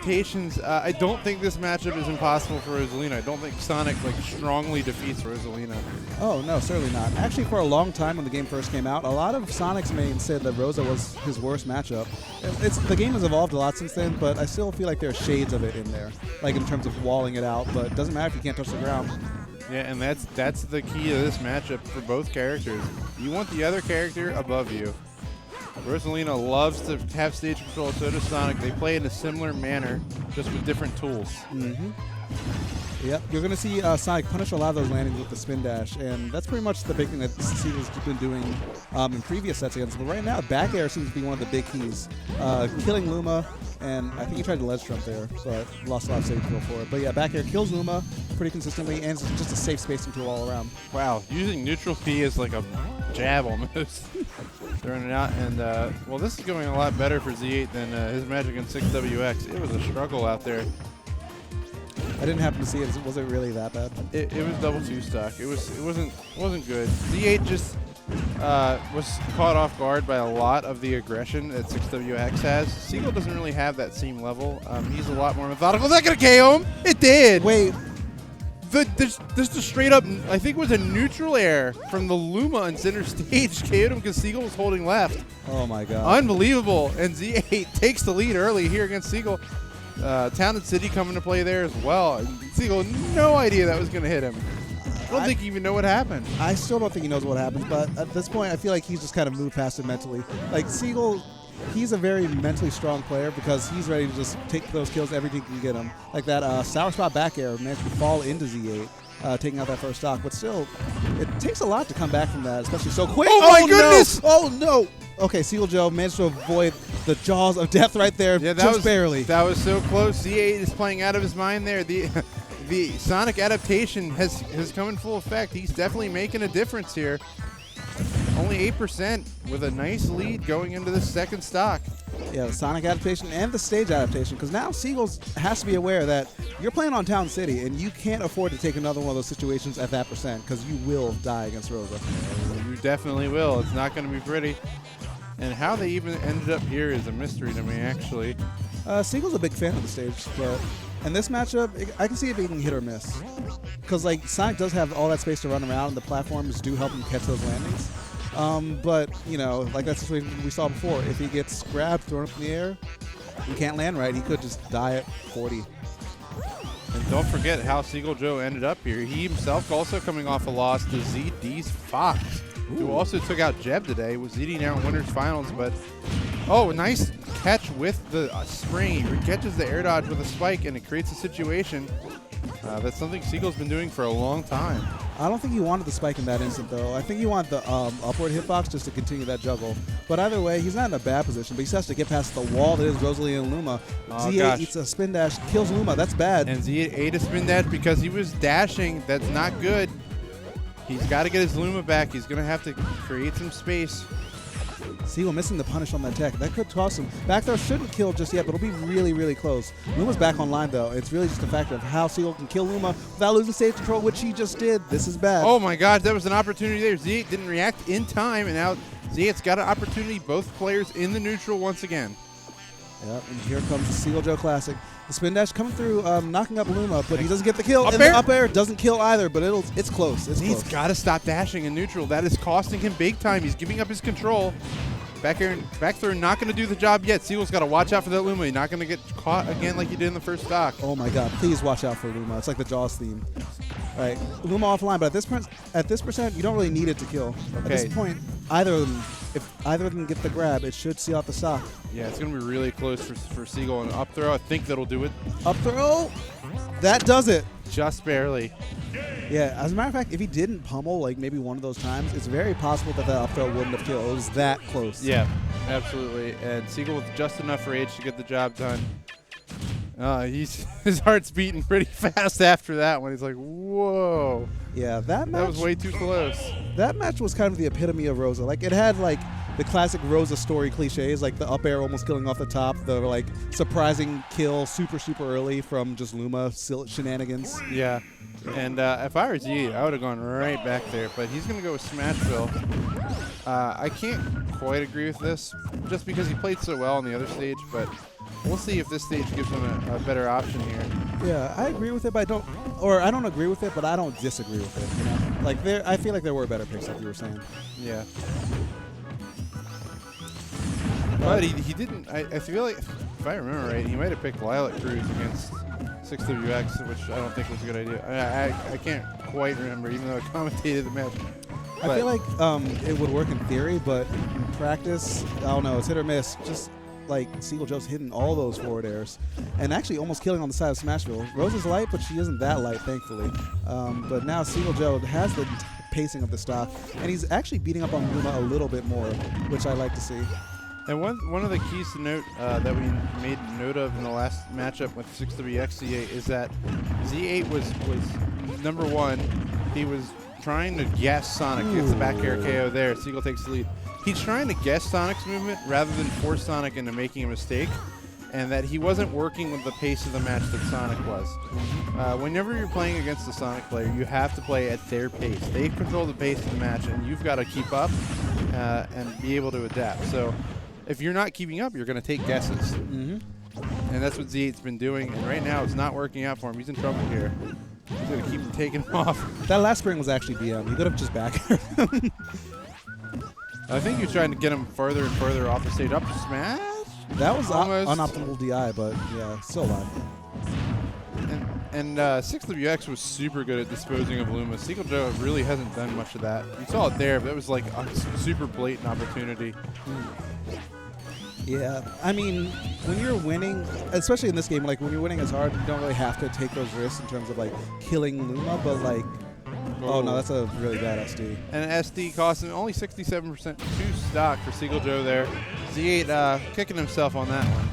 adaptations, I don't think this matchup is impossible for Rosalina. I don't think Sonic strongly defeats Rosalina. Oh, no, certainly not. Actually, for a long time when the game first came out, a lot of Sonic's mains said that Rosa was his worst matchup. The game has evolved a lot since then, but I still feel like there are shades of it in there, like in terms of walling it out, but it doesn't matter if you can't touch the ground. Yeah, and that's the key to this matchup for both characters. You want the other character above you. Rosalina loves to have stage control, so does Sonic. They play in a similar manner, just with different tools. Mm-hmm. Yep, you're going to see Sonic punish a lot of those landings with the spin dash, and that's pretty much the big thing that Seagull's been doing in previous sets against him. But right now, back air seems to be one of the big keys. Killing Luma, and I think he tried to ledge jump there, but lost a lot of stage control for it. But yeah, back air kills Luma pretty consistently, and it's just a safe spacing tool all around. Wow, using neutral P is like a jab almost. Throwing it out, and well, this is going a lot better for Z8 than his match against 6WX. It was a struggle out there. I didn't happen to see it. Was it really that bad? It was double two stock. It wasn't good. Z8 just was caught off guard by a lot of the aggression that 6WX has. Seagull doesn't really have that same level. He's a lot more methodical. Is that gonna KO him? It did. Wait. This just straight up, I think it was a neutral air from the Luma on center stage. KO'd him because Seagull was holding left. Oh my god. Unbelievable. And Z8 takes the lead early here against Seagull. Town and City coming to play there as well. And Seagull, no idea that was going to hit him. I don't think he even know what happened. I still don't think he knows what happens, but at this point, I feel like he's just kind of moved past it mentally. Like, Seagull, he's a very mentally strong player because he's ready to just take those kills everything can get him. Like that sour spot back air managed to fall into Z8, taking out that first stock. But still, it takes a lot to come back from that, especially so quick. Oh my goodness! No. Oh, no! Okay, Seagull Joe managed to avoid the jaws of death right there, yeah, just barely. That was so close. Z8 is playing out of his mind there. The Sonic adaptation has come in full effect. He's definitely making a difference here. Only 8% with a nice lead going into the second stock. Yeah, the Sonic adaptation and the stage adaptation, because now Seagull has to be aware that you're playing on Town City, and you can't afford to take another one of those situations at that percent, because you will die against Rosa. You definitely will. It's not going to be pretty. And how they even ended up here is a mystery to me, actually. Seagull's a big fan of the stage, but in this matchup, I can see it being hit or miss. Because like Sonic does have all that space to run around, and the platforms do help him catch those landings. But, you know, like that situation we saw before, if he gets grabbed, thrown up in the air, he can't land right, he could just die at 40. And don't forget how Seagull Joe ended up here. He himself also coming off a loss to ZD's Fox, who also took out Jeb today, with ZD now in winners finals. But, oh, nice catch with the spring. He catches the air dodge with a spike, and it creates a situation. That's something Seagull's been doing for a long time. I don't think he wanted the spike in that instant, though. I think he wanted the upward hitbox just to continue that juggle. But either way, he's not in a bad position, but he has to get past the wall that is Rosalina and Luma. Z8 eats a spin dash, kills Luma. That's bad. And Z8 ate a spin dash because he was dashing. That's not good. He's got to get his Luma back. He's going to have to create some space. Seagull missing the punish on that tech. That could toss him. Back throw shouldn't kill just yet, but it'll be really, really close. Luma's back online, though. It's really just a factor of how Seagull can kill Luma without losing stage control, which he just did. This is bad. Oh, my God. That was an opportunity there. Z8 didn't react in time, and now Z8's got an opportunity. Both players in the neutral once again. Yep, and here comes the Seagull Joe Classic. The spin dash coming through, knocking up Luma, but he doesn't get the kill. Up and air? The up air doesn't kill either, but it's close. He's got to stop dashing in neutral. That is costing him big time. He's giving up his control. Back throw, not going to do the job yet. Seagull's got to watch out for that Luma. He's not going to get caught again like he did in the first stock. Oh my God! Please watch out for Luma. It's like the Jaws theme. All right, Luma offline, but at this percent, you don't really need it to kill. Okay. At this point, if either of them get the grab, it should seal out the stock. Yeah, it's going to be really close for Seagull. And up throw, I think that'll do it. Up throw, that does it. Just barely. Yeah, as a matter of fact, if he didn't pummel like maybe one of those times, it's very possible that up throw wouldn't have killed. It was that close. Yeah, absolutely. And Seagull with just enough rage to get the job done. His heart's beating pretty fast after that one. He's like, whoa. Yeah, that was way too close. That match was kind of the epitome of Rosa. Like, it had like the classic Rosa story cliches, like the up air almost killing off the top, the like surprising kill super early from just Luma shenanigans. Yeah, and if I were Z, I would have gone right back there, but he's going to go with Smashville. I can't quite agree with this, just because he played so well on the other stage, but we'll see if this stage gives him a better option here. Yeah, I agree with it, but I don't agree with it, but I don't disagree with it. You know, like I feel like there were better picks, like you were saying. Yeah. But he didn't. I feel like, if I remember right, he might have picked Lilac Cruz against 6WX, which I don't think was a good idea. I can't quite remember, even though I commentated the match. I feel like it would work in theory, but in practice, I don't know. It's hit or miss. Just like Seagull Joe's hitting all those forward airs, and actually almost killing on the side of Smashville. Rose is light, but she isn't that light, thankfully. But now Seagull Joe has the pacing of the stock, and he's actually beating up on Luma a little bit more, which I like to see. And one of the keys to note that we made note of in the last matchup with 6WX Z8 is that Z8 was number one. He was trying to guess Sonic. Gets the back air KO there. Seagull takes the lead. He's trying to guess Sonic's movement rather than force Sonic into making a mistake, and that he wasn't working with the pace of the match that Sonic was. Whenever you're playing against a Sonic player, you have to play at their pace. They control the pace of the match, and you've got to keep up and be able to adapt. So if you're not keeping up, you're going to take guesses. And that's what Z8's been doing, and right now it's not working out for him. He's in trouble here. He's going to keep taking him off. That last spring was actually BM. He could have just back aired. I think you're trying to get him further and further off the stage. Up smash? That was almost unoptimal DI, but yeah, still alive. And 6WX was super good at disposing of Luma. Seagull Joe really hasn't done much of that. You saw it there, but it was like a super blatant opportunity. Yeah, I mean, when you're winning, especially in this game, like when you're winning as hard, you don't really have to take those risks in terms of like killing Luma, but like, oh no, that's a really bad SD. And SD cost him only 67% 2 stock for Seagull Joe there. Z8 kicking himself on that one.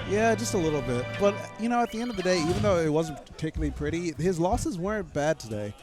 Yeah, just a little bit. But, you know, at the end of the day, even though it wasn't particularly pretty, his losses weren't bad today.